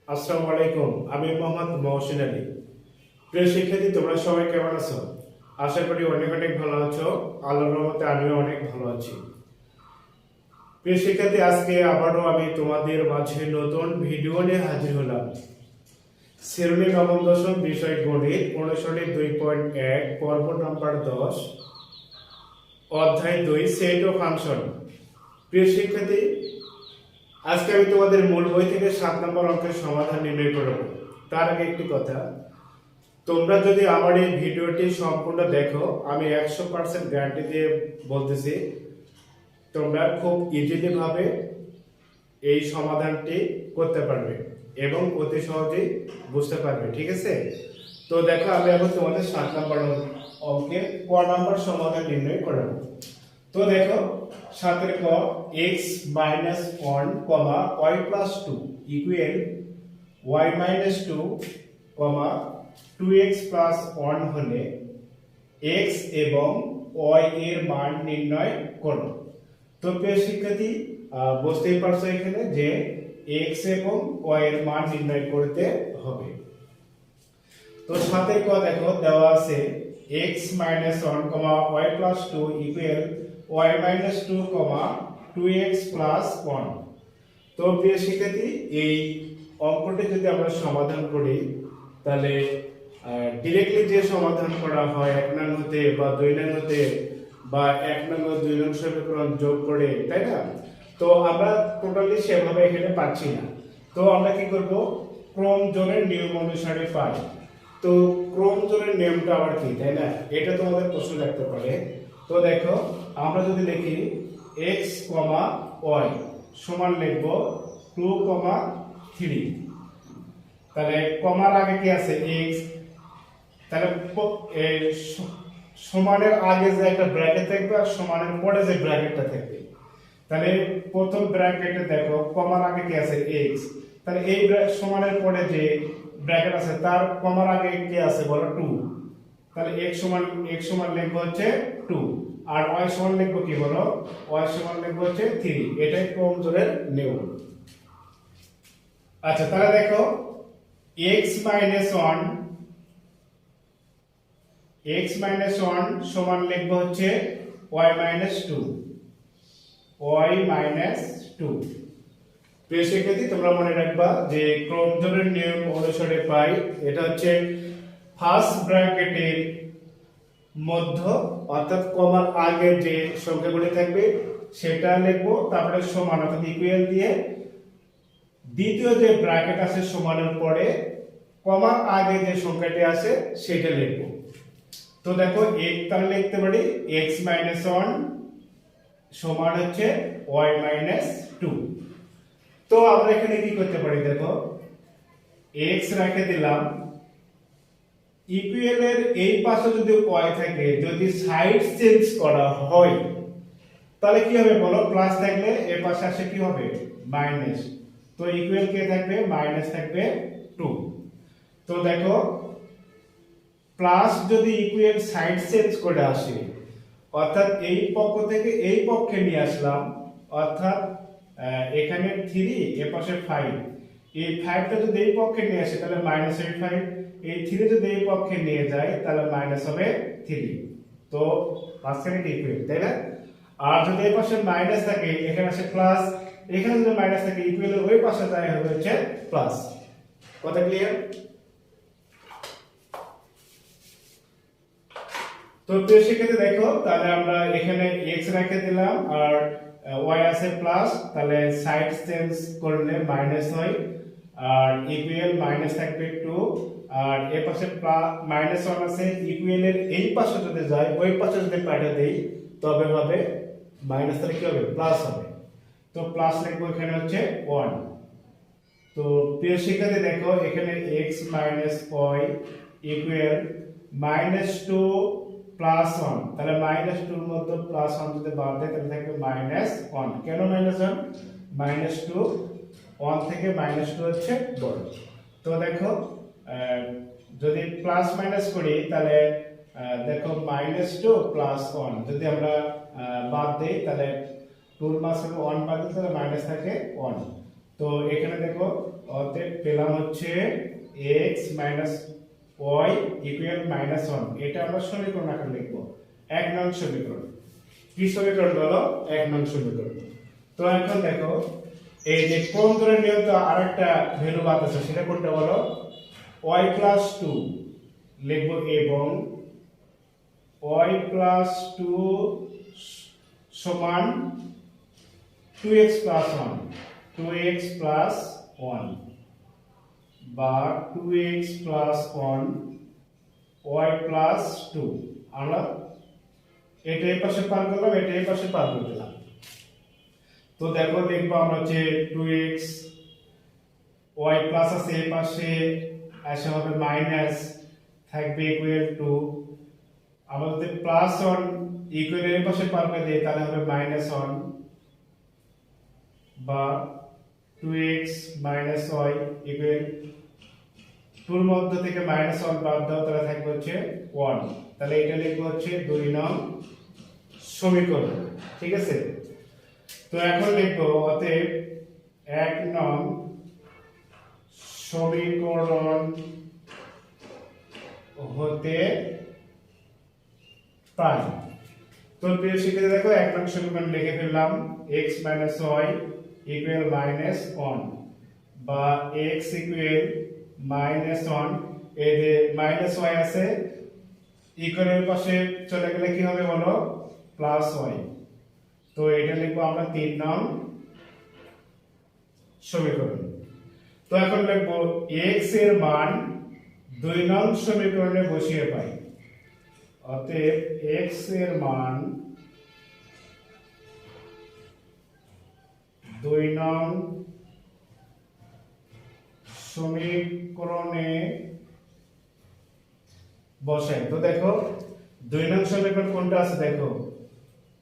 আসসালামু আলাইকুম। আমি মোহাম্মদ মহসিন আলী। প্রিয় শিক্ষার্থী, তোমরা সবাই কেমন আছো? আশা করি অনেক অনেক ভালো আছো। আল্লাহর রহমতে আমিও অনেক ভালো আছি। প্রিয় শিক্ষার্থী, আজকে আবারও আমি তোমাদের মাঝে নতুন ভিডিও নিয়ে হাজির হলাম। শ্রেণী নবম দশম বিষয় গণিত অনুশীলনী 2.1 পর্ব নাম্বার 10 অধ্যায় 2 সেট ও ফাংশন। প্রিয় শিক্ষার্থী, আজকে আমি তোমাদের মূল বই থেকে 7 নম্বর অঙ্কের সমাধান নির্ণয় করব। তার আগে একটি কথা, তোমরা যদি আমার এই ভিডিওটি সম্পূর্ণ দেখো, আমি 100% গ্যারান্টি দিয়ে বলতেছি তোমরা খুব ইজিলি ভাবে এই সমাধানটি করতে পারবে এবং অতি সহজেই বুঝতে পারবে। ঠিক আছে? তো দেখো, আমি এখন তোমাদের 7 নম্বর অঙ্কের ক নম্বর সমাধান নির্ণয় করব। তো দেখো, 7 ক x - 1, y + 2 equal y - 2, 2x + 1 হলে x এবং y এর মান নির্ণয় করো। তো প্রিয় শিক্ষার্থী, বুঝতেই পারছো এখানে যে x এবং y এর মান নির্ণয় করতে হবে। তো 7 ক দেখো দেওয়া আছে x - 1, y + 2 equal y - 2, 2x + 1। তো প্রিয় শিক্ষার্থী, এই অঙ্কটি যদি আমরা সমাধান করি তাহলে ডিরেক্টলি যে সমাধান করা হয় 1 নং হতে বা 2 নং হতে বা 1 নং ও 2 নং সমীকরণ যোগ করে, তাই না? তো আমরা টোটালি সেভাবে এখানে পাচ্ছি না। তো আমরা কি করব, ক্রমজোড়ের নিয়ম অনুসারে পাই। তো ক্রমজোড়ের নিয়মটা আবার কি, তাই না? এটা তোমাদের প্রশ্ন থাকতে পারে। তো দেখো, আমরা যদি লিখি x, y সমান লিখব 2, 3। তাহলে কমার আগে কি আছে x, তাহলে সমানের আগে যে একটা ব্র্যাকেট থাকবে আর সমানের পরে যে ব্র্যাকেটটা থাকবে। তাহলে প্রথম ব্র্যাকেটে দেখো কমার আগে কি আছে x, তাহলে এই সমানের পরে যে ব্র্যাকেট আছে তার কমার আগে কি আছে বলো 2। তাহলে x সমান লিখবো হচ্ছে 2 আর y সমান লিখবো কি বলো, y সমান লিখবো হচ্ছে 3। এটাই ক্রমজোড়ের নিয়ম। আচ্ছা, তাহলে দেখো x - 1 সমান লিখবো হচ্ছে y - 2, y - 2। প্রিয় শিক্ষার্থী, তোমরা মনে রাখবা যে ক্রমজোড়ের নিয়ম অনুসারে পাই, এটা হচ্ছে ফার্স্ট ব্র্যাকেটের মধ্য অর্থাৎ কমার আগে যে সংখ্যাগুলি থাকবে সেটা লিখবো, তারপরে সমান অর্থাৎ ইকুয়াল দিয়ে দ্বিতীয় যে ব্র্যাকেট আছে সমানের পরে কমার আগে যে সংখ্যাটি আছে সেটা লিখবো। তো দেখো তাহলে লিখতে পারি x - 1 সমান হচ্ছে y - 2। তো আমরা এখানে কি করতে পারি, দেখো x রেখে দিলাম, ইকুয়াল এর এই পাশে যদি y থাকে, যদি সাইড চেঞ্জ করা হয় তাহলে কি হবে বলো, প্লাস থাকলে এর পাশে আসে কি হবে মাইনাস। তো ইকুয়াল কে থাকবে, মাইনাস থাকবে 2। তো দেখো প্লাস যদি ইকুয়াল সাইড চেঞ্জ করে আসে, অর্থাৎ এই পক্ষ থেকে এই পক্ষে নিয়ে আসলাম, অর্থাৎ এখানে 3 এর পাশে 5, এই 5টা যদি এই পক্ষে নিয়ে আসে তাহলে মাইনাস হবে 5, এই 3 যদি এই পক্ষে নিয়ে যায় তাহলে মাইনাস হবে 3। তো মাঝখানে কি ইকুয়াল, তাই না? আর যদি এই পাশে মাইনাস থাকে এখানে আসে প্লাস, এখানে যদি মাইনাস থাকে ইকুয়ালের ওই পাশে যায় হবে হচ্ছে প্লাস। কথা ক্লিয়ার? তো প্রিয় শিক্ষার্থী দেখো, তাহলে আমরা এখানে x রেখে দিলাম আর y আছে প্লাস, তাহলে সাইড চেঞ্জ করলে মাইনাস হয় আর ইকুয়াল মাইনাস থাকবে 2 আর এই পাশে -1 আছে, ইকুয়ালের এই পাশে যদি যায় ওই পাশে যদি পাল্টে দেই তবে হবে মাইনাস, তাহলে কি হবে প্লাস হবে। তো প্লাস লিখবো এখানে হচ্ছে 1। তো প্রিয় শিক্ষার্থী দেখো এখানে x - y ইকুয়াল -2 + 1, তাহলে -2 এর মধ্যে +1 যদি বাদ দেয় তাহলে থাকবে -1। কেন -1? -2 1 থেকে -2 হচ্ছে বড়। তো দেখো যদি প্লাস মাইনাস করি তাহলে দেখো -2 + 1 যদি আমরা বাদ দেই তাহলে 2 এর মাঝখানে 1 বাদ দিই তাহলে মাইনাস থাকে 1। তো এখানে দেখো অতএব পেলাম হচ্ছে x minus y equal minus 1। এটা আমরা সমীকরণ আকারে লিখবো, 1 নং সমীকরণ। কি সমীকরণ বলো? 1 নং সমীকরণ। তো এখন দেখো এই যে ক্রম ধরে নিয়ম তো আরেকটা ভ্যালু বাদ আছে, সেটা কোনটা বলো? y প্লাস 2 লিখবো এবং y প্লাস 2 সমান 2x প্লাস 1, 2x প্লাস 1 বা 2x প্লাস 1 y প্লাস 2। আমরা এটা এই পাশে পার করলাম, এটা এই পাশে পার করে দিলাম। তো দেখো লিখবো আমরা যে 2x y প্লাস আছে এই পাশে আসে হবে মাইনাস থাকবে ইকুয়াল টু, আমরা যদি প্লাস 1 ইকুয়াল এর পাশে পার করে দেই তাহলে হবে মাইনাস 1 বা 2x মাইনাস y ইকুয়াল 2 এর মধ্যে থেকে মাইনাস 1 বাদ দাও তাহলে থাকবে হচ্ছে 1। তাহলে এটা লিখবো হচ্ছে 2 নং সমীকরণ। ঠিক আছে, তো এখন লিখবো অতএব 1 নং সমীকরণ হতে পাই। তো প্রিয় শিক্ষার্থী দেখো 1 নং সমীকরণ লিখে ফেললাম, x y ইকুয়াল মাইনাস 1 বা x ইকুয়াল মাইনাস 1। এই যে মাইনাস y আছে ইকুয়াল এর পাশে চলে গেলে কি হবে বলো? Plus y। তো এটা লিখবো আমরা 3 নং সমীকরণ। তো এখন লিখবো x এর মান 2 নং সমীকরণে বসিয়ে পাই। অতএব x এর মান 2 নং সমীকরণে বসাই। তো দেখো 2 নং সমীকরণ কোনটা আছে দেখো,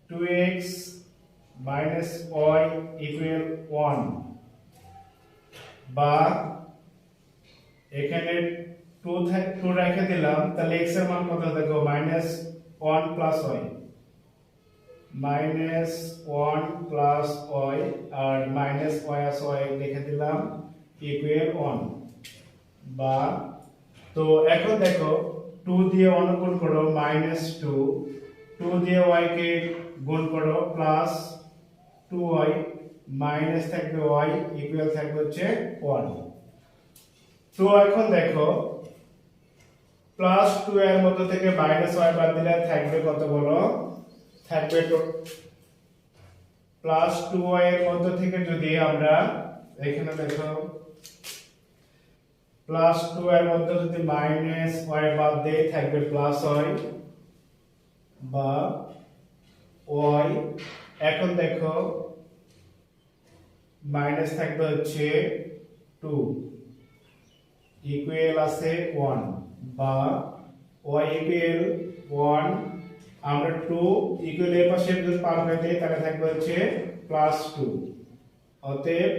2x মাইনাস y ইকুয়াল 1 বা এখানে 2 রেখে দিলাম, তাহলে x এর মান কত দেখো minus 1 plus y, minus 1 plus y আর মাইনাস y as y লিখে দিলাম ইকুয়াল 1 বা। তো এখন দেখো 2 দিয়ে অনুগুণ করো মাইনাস 2, 2 দিয়ে y কে গুণ করো প্লাস 2y, মাইনাস থাকবে y ইকুয়াল থাকবে হচ্ছে 1। তো এখন দেখো প্লাস 2 এর মধ্যে থেকে মাইনাস y বাদ দিলে থাকবে কত বলো? থাকবে প্লাস 2y এর মধ্যে থেকে যদি আমরা এখানে দেখো প্লাস 2 এর মধ্যে যদি মাইনাস y বাদ দেই থাকবে প্লাস y বা y। এখন দেখো মাইনাস থাকবে হচ্ছে 2 ইকুয়াল আছে 1 বা y ইকুয়াল 1। আমরা 2 ইকুয়াল এর পাশে যদি পার করে দেই তাহলে থাকবে হচ্ছে প্লাস 2। অতএব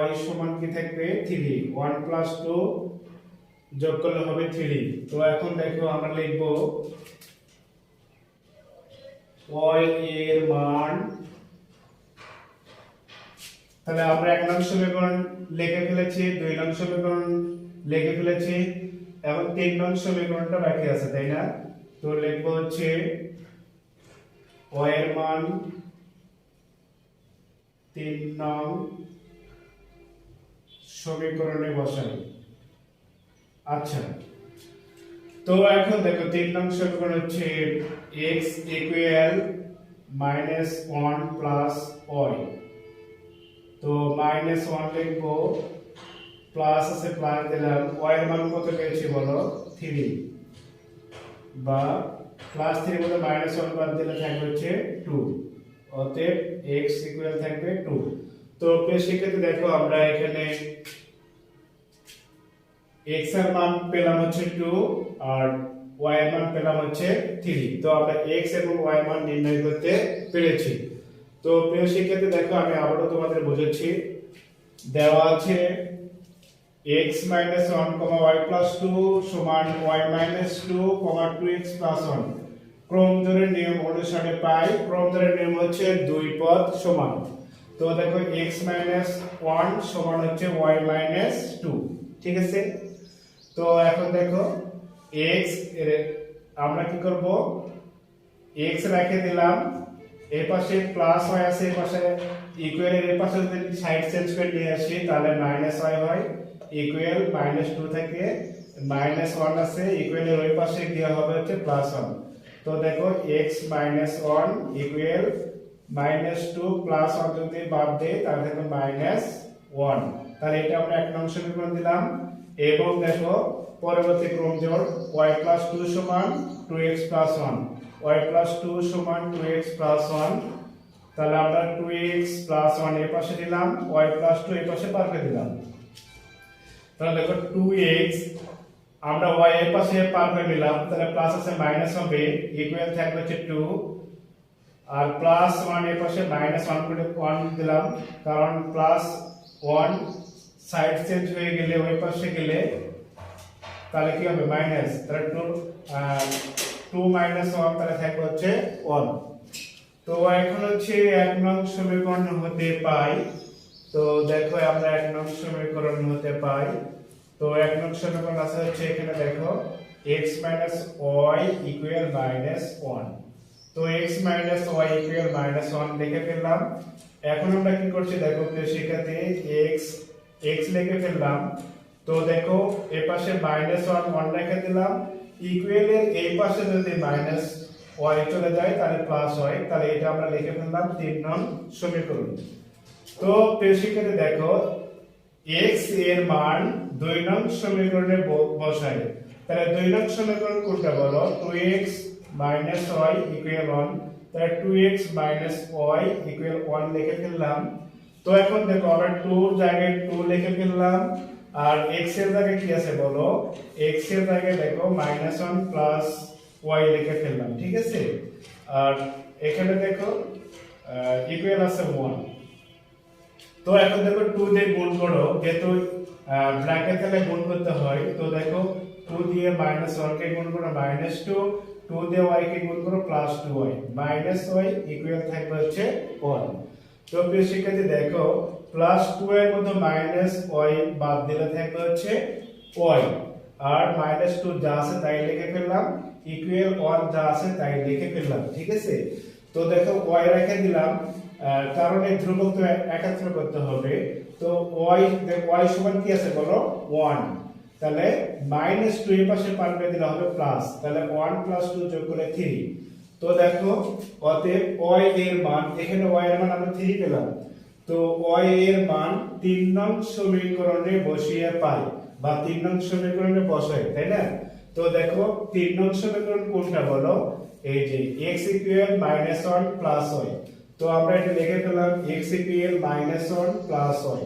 y সমান কি থাকবে 3, 1 প্লাস 2 যোগ করলে হবে 3। তো এখন দেখো আমরা লিখব y এর মান, তাহলে আমরা 1 নং সমীকরণ লিখে ফেলেছি, 2 নং সমীকরণ লিখে ফেলেছি, এখন 3 নং সমীকরণটা বাকি আছে তাই না? তো লিখব হচ্ছে y এর মান 3 নং সমীকরণে বসাই। আচ্ছা, তো এখন দেখো 3 নং সমীকরণ হচ্ছে x equal minus 1 plus y। তো মাইনাস 1 লিখবো, প্লাস আছে প্লাস দিলাম, y এর মান কত পেয়েছি বলো? 3 বা প্লাস 3 বলে মাইনাস 1 বাদ দিলে থাকবে হচ্ছে 2। অতএব x ইকুয়াল থাকবে 2। তো সেক্ষেত্রে দেখো আমরা এখানে x এর মান পেলাম হচ্ছে 2 আর y এর মান পেলাম হচ্ছে 3। তো আমরা x এবং y এর মান নির্ণয় করতে পেরেছি। তো প্রিয় শিক্ষার্থী দেখো আমি আবারো তোমাদের বোঝাচ্ছি, দেওয়া আছে x 1 y 2 সমান y 2 2x 1 ক্রম ধরে নিয়ম অনুসারে পাই। ক্রম ধরে নিয়ম হচ্ছে দুই পদ সমান। তো দেখো x মাইনাস 1 সমান হচ্ছে y মাইনাস 2, ঠিক আছে। তো এখন দেখো x এর আমরা কি করব, x রেখে দিলাম, এই পাশে প্লাস y আছে, এই পাশে ইকুয়াল, এর পাশে যদি সাইড চেঞ্জ করে নিয়ে আসি তাহলে মাইনাস y হয়, ইকুয়াল মাইনাস 2 থেকে মাইনাস 1 আছে, ইকুয়াল এর ওই পাশে গিয়ে হবে হচ্ছে প্লাস 1। তো দেখো x minus 1 equal minus 2 plus 1 যদি বাদ দেই তাহলে দেখো মাইনাস 1। তাহলে এটা আমরা এক নং সমীকরণ দিলাম। এবং দেখো পরবর্তী ক্রম জোড় y প্লাস 2 সমান 2x প্লাস 1, y প্লাস 2 সমান 2x প্লাস 1। তাহলে আমরা 2x প্লাস 1 এই পাশে দিলাম, y প্লাস 2 এই পাশে পার করে দিলাম। তাহলে দেখো 2x আমরা y এর পাশে পার করে নিলাম, তাহলে প্লাস আছে মাইনাস হবে, ইকুয়াল থাকবে হচ্ছে 2, আর প্লাস 1 এর পাশে মাইনাস 1 করে 1 দিলাম, কারণ প্লাস 1 সাইড চেঞ্জ হয়ে গেলে ওই পাশে গেলে তাহলে কি হবে মাইনাস, তাহলে 2 মাইনাস 1 তাহলে থাকবে হচ্ছে 1। তো এখন হচ্ছে এক নং সমীকরণ হতে পাই। তো দেখো আমরা এক নং সমীকরণ হতে পাই। তো এক নং সমীকরণ আছে হচ্ছে এখানে দেখো x minus y equal minus 1। তো x minus y equal minus 1 লিখে ফেললাম। এখন আমরা কি করছি দেখো, শিক্ষার্থী x লিখে ফেললাম। তো দেখো এই পাশে মাইনাস 1 রেখে দিলাম, ইকুয়াল এর এই পাশে যদি মাইনাস y চলে যায় তাহলে প্লাস হয়, তাহলে এটা আমরা লিখে ফেললাম 3 নং সমীকরণ। তো প্রিয় শিক্ষার্থী দেখো x এর মান 2 নং সমীকরণে বসাই। তাহলে 2 নং সমীকরণ কোনটা বলো, 2x মাইনাস y ইকুয়াল 1, তাহলে 2x মাইনাস y ইকুয়াল 1 লিখে ফেললাম। তো এখন দেখো আমরা 2 এর জায়গায় 2 লিখে ফেললাম, আর x এর জায়গায় কি আছে বলো, x এর জায়গায় দেখো মাইনাস 1 প্লাস y লিখে ফেললাম, ঠিক আছে। আর এখানে দেখো ইকুয়াল আছে 1। তো এখন দেখো 2 দিয়ে গুণ করো, যেহেতু ব্র্যাকেট থেকে গুণ করতে হয়। তো দেখো 2 দিয়ে -1 কে গুণ করো -2, 2 দিয়ে y কে গুণ করো +2y, -y ইকুয়াল থাকবে হচ্ছে 1। তো প্রিয় শিক্ষার্থী দেখো +2 এর মধ্যে -y বাদ দিলে থাকবে হচ্ছে y, আর -2 যা আছে তাই লিখে ফেললাম, ইকুয়াল 1 যা আছে তাই লিখে ফেললাম, ঠিক আছে। তো দেখো y রেখে দিলাম, কারণ এই ধ্রুবক তো একাত্র করতে হবে। তো y সমান কি আছে বলো 1, তাহলে -2 এর পাশে পার করে দিলে হবে প্লাস, তাহলে 1 + 2 যোগ করে 3। তো দেখো অতএব y এর মান, এখানে y এর মান আমরা 3 পেলাম। তো y এর মান 3 নং সমীকরণে বসিয়ে পাই, বা 3 নং সমীকরণে বসাই, তাই না। তো দেখো 3 নং সমীকরণ কোনটা বলো, এই যে x ইকুয়াল -1 প্লাস y। তো আমরা এটা লিখে ফেললাম x ইকুয়াল -1 প্লাস y।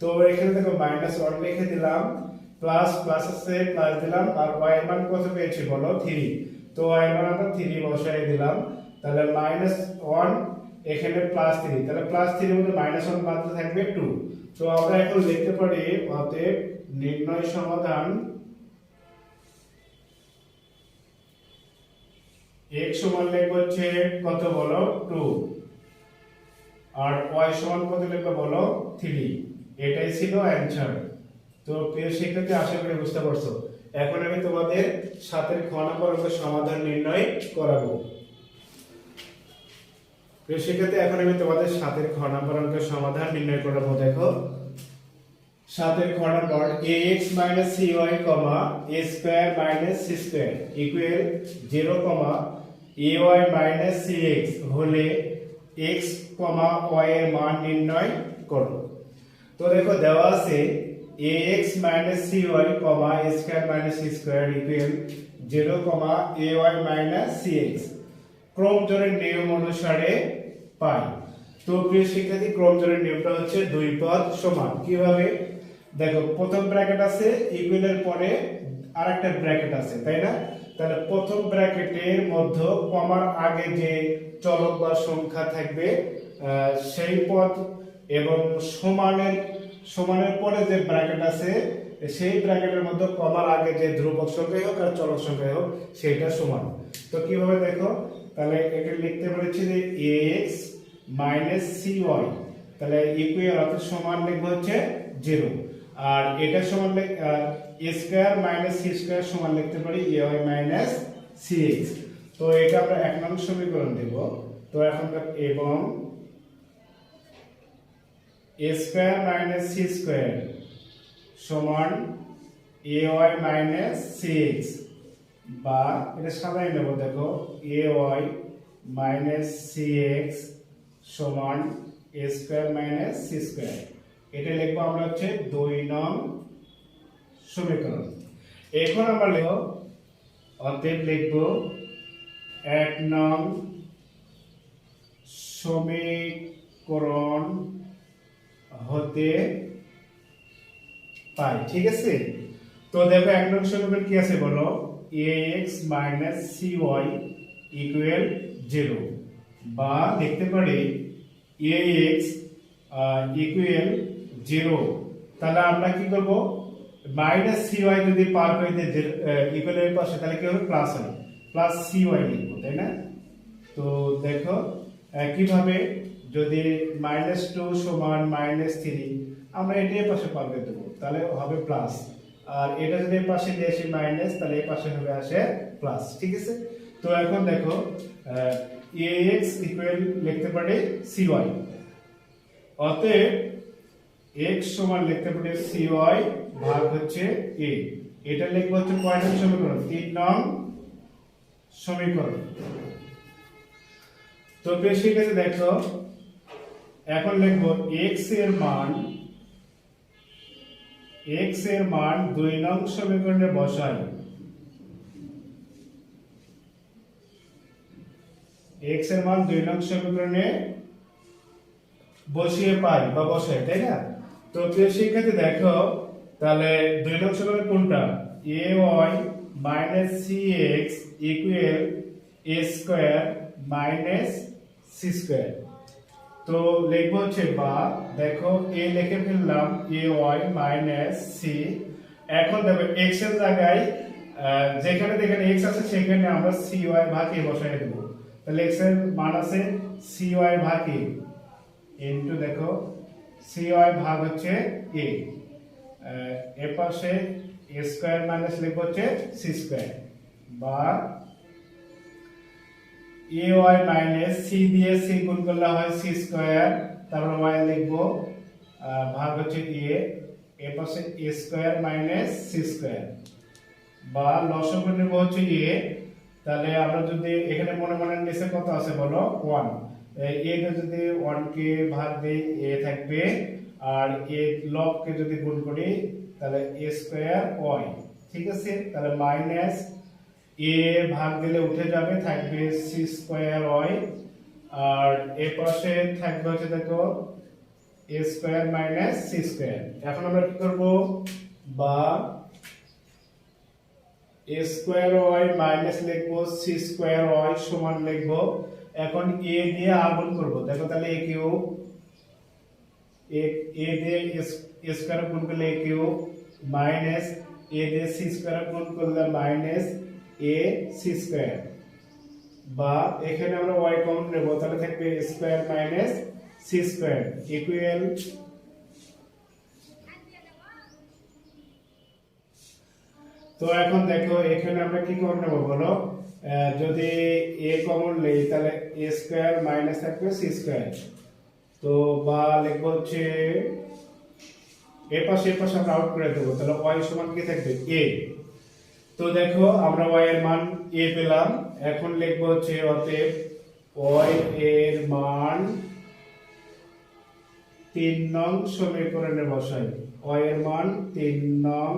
তো এখানে দেখো -1 লিখে দিলাম, প্লাস প্লাস আছে প্লাস দিলাম, আর y এর মান কত পেয়েছি বলো 3। তো y এর মান আমরা 3 বসাই দিলাম, তাহলে -1 এখানে +3, তাহলে +3 এর মধ্যে -1 বাদ থাকবে 2। তো আমরা এখন লিখতে পারি অতএব নির্ণয় সমাধান x সমান লিখব হচ্ছে কত বলো 2, আর y সমান কত লিখব বলো 3। এটাই ছিল অ্যানসার। তো প্রিয় শিক্ষার্থী আশা করি বুঝতে পারছো। এখন আমি তোমাদের 7 এর খ নম্বর অঙ্কের সমাধান নির্ণয় করাবো। প্রিয় শিক্ষার্থী এখন আমি তোমাদের 7 এর খ নম্বর অঙ্কের সমাধান নির্ণয় করাবো। দেখো 7 এর খ নম্বর ax cy, a square c square equal 0, ay cx হলে x, y এর মান নির্ণয় করো। তো দেখো দেওয়া আছে ax cy, a square c square equal 0, ay cx ক্রম জোড়ের নিয়ম অনুসারে পাই। তো প্রিয় শিক্ষার্থী ক্রম জোড়ের নিয়মটা হচ্ছে দুই পদ সমান। কিভাবে দেখো, প্রথম ব্র্যাকেট আছে, ইকুয়ালের পরে আরেকটা ব্র্যাকেট আছে, তাই না। তাহলে প্রথম ব্র্যাকেটের মধ্যে কমার আগে যে চলক বা সংখ্যা থাকবে সেই পদ, এবং সমানের পরে যে ব্র্যাকেট আছে সেই ব্র্যাকেটের মধ্যে কমার আগে যে ধ্রুবক সংখ্যা হোক আর চলক সংখ্যা হোক সেটা সমান। তো কিভাবে দেখো, তাহলে এটা লিখতে পারছি যে ax cy, তাহলে ইকুয়াল অর্থাৎ সমান লিখবো হচ্ছে 0, আর এটা সমান a square minus c square সমান লিখতে পারি ay মাইনাস cx। তো এটা আমরা এক নং সমীকরণ দেব। তো এখন এবং a square minus c square সমান ay মাইনাস cx, বা এটা সাজাই নেব, দেখো ay মাইনাস cx সমান a square minus c square. এটা লিখবো আমরা হচ্ছে 2 নং সমীকরণ। এখন আমরা লিখব, অতএব লিখবো 1 নং সমীকরণ হতে পাই। ঠিক আছে, তো দেখো 1 নং সমীকরণ কি আছে বলো, ax মাইনাস cy ইকুয়াল 0, বা লিখতে পারি ax ইকুয়াল 0। তাহলে আমরা কি করব, মাইনাস cy যদি পার হইতে ইকুয়ালের পাশে তাহলে কি হবে, প্লাস হবে, প্লাস cy লিখবো, তাই না? তো দেখো কিভাবে, যদি -2 সমান -3 আমরা এটার পাশে পার করে দেব, তাহলে হবে প্লাস, আর এটা যদি এর পাশে দিয়ে আসি মাইনাস, তাহলে এর পাশে হবে আসে প্লাস। ঠিক আছে, তো এখন দেখো ax ইকুয়াল লিখতে পারি cy, অতএব x সমান লিখতে পারি cy ভাগ হচ্ছে a। এটা লিখবো হচ্ছে কয় নং সমীকরণ, 3 নং সমীকরণ। তো বেশি কাছে দেখো এখন লিখবো x এর মান 2 নং সমীকরণে বসাই, x এর মান 2 নং সমীকরণে বসিয়ে পাই বা বসাই, তাই না? তো প্রিয় শিক্ষার্থী দেখো, তাহলে 2 নং সমীকরণ কোনটা, ay minus cx equal a square minus c square. তো লিখবো হচ্ছে, বা দেখো a লিখে ফেললাম ay মাইনাস c। এখন দেখো x এর জায়গায় যেখানে দেখেন x আছে সেখানে আমরা cy ভাগ a বসাই দেব। তাহলে x এর মান আছে cy ভাগ a ইনটু দেখো cy ভাগ হচ্ছে a, এর পাশে a স্কয়ার মাইনাস লিখবো হচ্ছে c স্কয়ার, বা ay মাইনাস c দিয়ে c গুণ করলে হয় c স্কয়ার, তারপর y লিখবো ভাগ হচ্ছে a, এর পাশে a square minus c square, বা লসাগু নেব হচ্ছে a। তাহলে আমরা যদি এখানে মনে মনে নিচে কত আছে বলো, 1, a কে যদি 1 কে ভাগ দেই a থাকবে, আর a লব কে যদি গুণ করি তাহলে a স্কয়ার y। ঠিক আছে, তাহলে মাইনাস a ভাগ দিলে উঠে যাবে, থাকবে c স্কয়ার y, আর এর পাশে থাকবে হচ্ছে দেখো a square minus c square. এখন আমরা কি করব, বা a স্কয়ার y মাইনাস লিখবো c স্কয়ার y সমান লিখবো, এখন a দিয়ে আগুন করব, দেখো তাহলে a কিউব, a দিয়ে a স্কয়ার গুণ করলে a কিউব, মাইনাস a দিয়ে c স্কয়ার গুণ করলে মাইনাস a c স্কয়ার, বা এখানে আমরা y কমন নেব, তাহলে থাকবে a square minus c square equal. তো এখন দেখো এখানে আমরা কি কমন নেব বলো, যদি a কমন নেই তাহলে a স্কয়ার মাইনাস থাকবে c স্কয়ার। তো বা লিখবো হচ্ছে এর পাশে আমরা আউট করে দেবো, তাহলে y সমান কি থাকবে a। তো দেখো আমরা y এর মান a পেলাম, এখন লিখবো হচ্ছে অতএব y এর মান 3 নং সমীকরণে বসাই, y এর মান 3 নং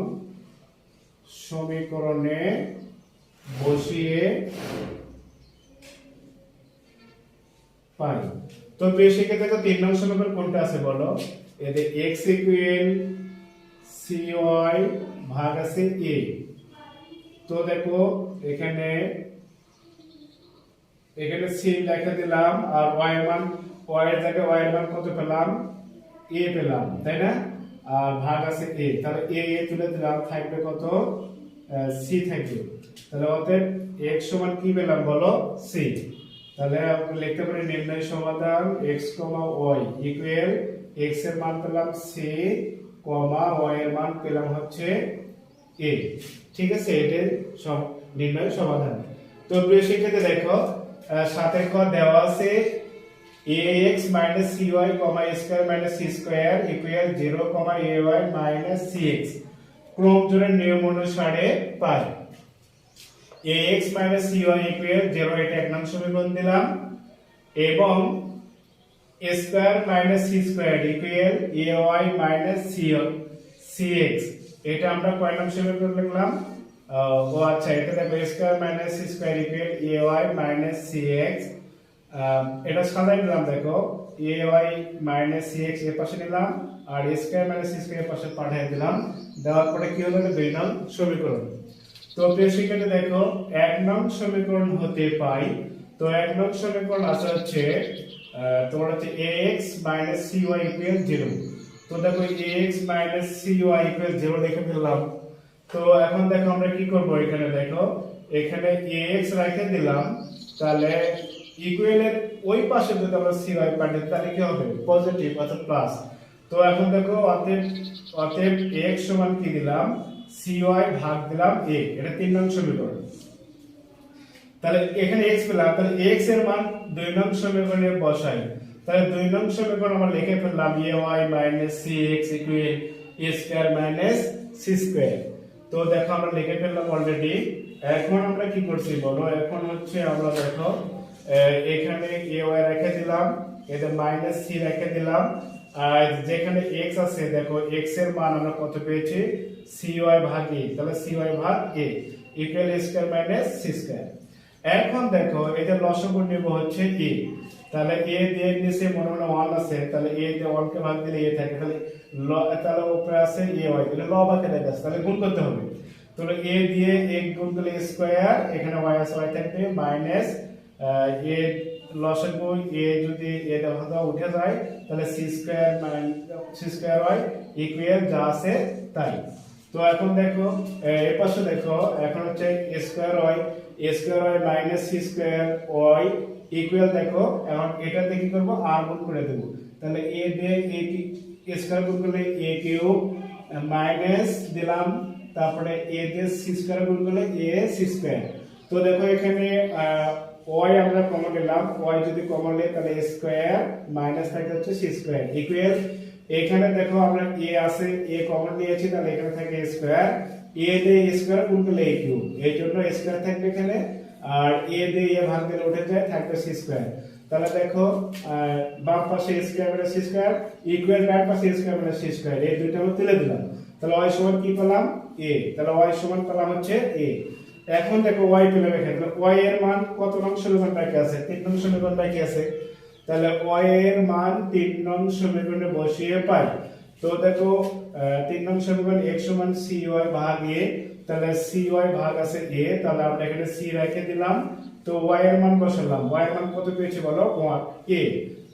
সমীকরণে বসিয়ে পাই। তো বেশি ক্ষেত্রে তো 3 নং সমীকরণ কোনটা আছে বলো, এতে x ইকুয়াল cy ভাগ আছে a। তো দেখো এখানে c লেখা দিলাম, আর y এর জায়গায় y এর মান কত পেলাম, a পেলাম, তাই না? আর ভাগ আছে a, তাহলে a তুলে দিলাম, থাকবে কত, c থাকবে। তাহলে অতএব x সমান কি পেলাম বলো, c। তাহলে আমরা লিখতে পারি নির্ণয় সমাধান x, y ইকুয়াল x এর মান পেলাম c কমা y এর মান পেলাম হচ্ছে a। ঠিক আছে, এটার নির্ণয় সমাধান। তো প্রিয় শিক্ষার্থী দেখো, সাথে ক দেওয়া আছে ax - cy, a square - c square equal 0, ay - cx ক্রম জোড়ের নিয়ম অনুসারে পাই। ax - cy ইকুয়াল 0, এটা এক নং সমীকরণ দিলাম, এবং a square - c square equal ay - cx, এটা আমরা কয় নং সমীকরণ লিখলাম? ও আচ্ছা, এটা দেখো a square - c square equal ay - cx, এটা সাজাই নিলাম। দেখো ay - cx এর পাশে নিলাম, আর a স্কয়ার - c স্কয়ার এর পাশে পাঠিয়ে দিলাম। দেওয়ার পরে কি হলো? 2 নং সমীকরণ। তো প্রিয় শিক্ষার্থী দেখো, 1 নং সমীকরণ হতে পাই। তো 1 নং সমীকরণ আছে হচ্ছে তোমার হচ্ছে ax - cy ইকুয়াল 0। তো দেখো ax - cy ইকুয়াল 0 লিখে ফেললাম। তো এখন দেখো আমরা কি করব, এখানে দেখো এখানে ax রেখে দিলাম, তাহলে ইকুয়ালের ওই পাশে যদি আমরা cy পাঠাই তাহলে কি হবে? পজিটিভ অর্থাৎ প্লাস। তো এখন দেখো অতএব x সমান কি দিলাম? cy ভাগ দিলাম a, এটা 3 নং সমীকরণ। তাহলে এখানে x পেলাম, তাহলে x এর মান 2 নং সমীকরণে বসাই। তাহলে 2 নং সমীকরণ আমরা লিখে ফেললাম ay - cx equal a square - c square. তো দেখো আমরা লিখে ফেললাম অলরেডি। এখন আমরা কি করছি বলো? এখন হচ্ছে আমরা দেখো এখানে ay রেখে দিলাম, এটা - c রেখে দিলাম, আর যেখানে x আছে দেখো x এর মান আমরা কত পেয়েছি? cy ভাগ a, তাহলে cy ভাগ a equal a square - c square. এখন দেখো এই যে লসাগু নিব হচ্ছে a, তাহলে a দিয়ে নিচে মনে মনে 1 আছে, তাহলে a দিয়ে 1 কে ভাগ দিলে a থাকে, তাহলে উপরে আছে ay, তাহলে লবাকে দেখা, তাহলে গুণ করতে হবে। তাহলে a দিয়ে a গুণ করলে a স্কয়ার, এখানে y আছে, y থাকবে মাইনাস a লসাগু a যদি a দেখা উঠে যায় তাহলে c স্কয়ার y ইকুয়াল যা আছে তাই। তো এখন দেখো এই পাশে দেখো, এখন হচ্ছে a square y minus c square y equal, দেখো এখন এটাতে কি করব? r গুণ করে দেব। তাহলে a দিয়ে a স্কয়ার গুণ করলে a কিউব মাইনাস দিলাম, তারপরে a দিয়ে c স্কয়ার গুণ করলে a c স্কয়ার। তো দেখো এখানে y আমরা কমন নিলাম, y যদি কমন নিই তাহলে a স্কয়ার মাইনাস থাকে হচ্ছে c স্কয়ার ইকুয়াল, এখানে দেখো আমরা a আছে, a কমন নিয়েছি, তাহলে এখানে থাকে a স্কয়ার, a দিয়ে a স্কয়ার গুণ করলে a কিউব, এই জন্য a স্কয়ার থাকবে এখানে, আর a দিয়ে a ভাগ দিলে উঠে যায়, থাকবে c স্কয়ার। তাহলে দেখো বাম পাশে a square - c square equal ডান পাশে a স্কয়ার - c স্কয়ার, এই দুইটা আমরা তুলে দিলাম। তাহলে y সমান কি পেলাম? a। তাহলে y সমান পেলাম হচ্ছে a। এখন দেখো y পেলাম এখানে, তাহলে y এর মান কত নং সমীকরণ বাকি আছে? 3 নং সমীকরণ বাকি আছে। তাহলে y এর মান 3 নং সমীকরণে বসিয়ে পাই। তো দেখো 3 নং সমীকরণ x সমান cy ভাগ a, তাহলে cy ভাগ আছে a, তাহলে আমরা এখানে c রেখে দিলাম। তো y এর মান বসালাম, y এর মান কত পেয়েছি বলো? 1 a।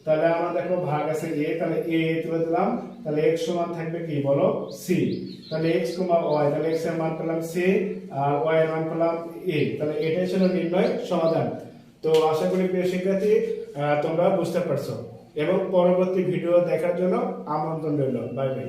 তাহলে আমরা দেখো ভাগ আছে a, তাহলে a তুলে দিলাম, তাহলে x সমান থাকবে কি বলো? c। তাহলে x y, তাহলে x এর মান পেলাম c আর y এর মান পেলাম a। তাহলে এটাই ছিল নির্ণয় সমাধান। তো আশা করি প্রিয় শিক্ষার্থী তোমরা বুঝতে পারছো, এবং পরবর্তী ভিডিও দেখার জন্য আমন্ত্রণ রইল। Bye bye.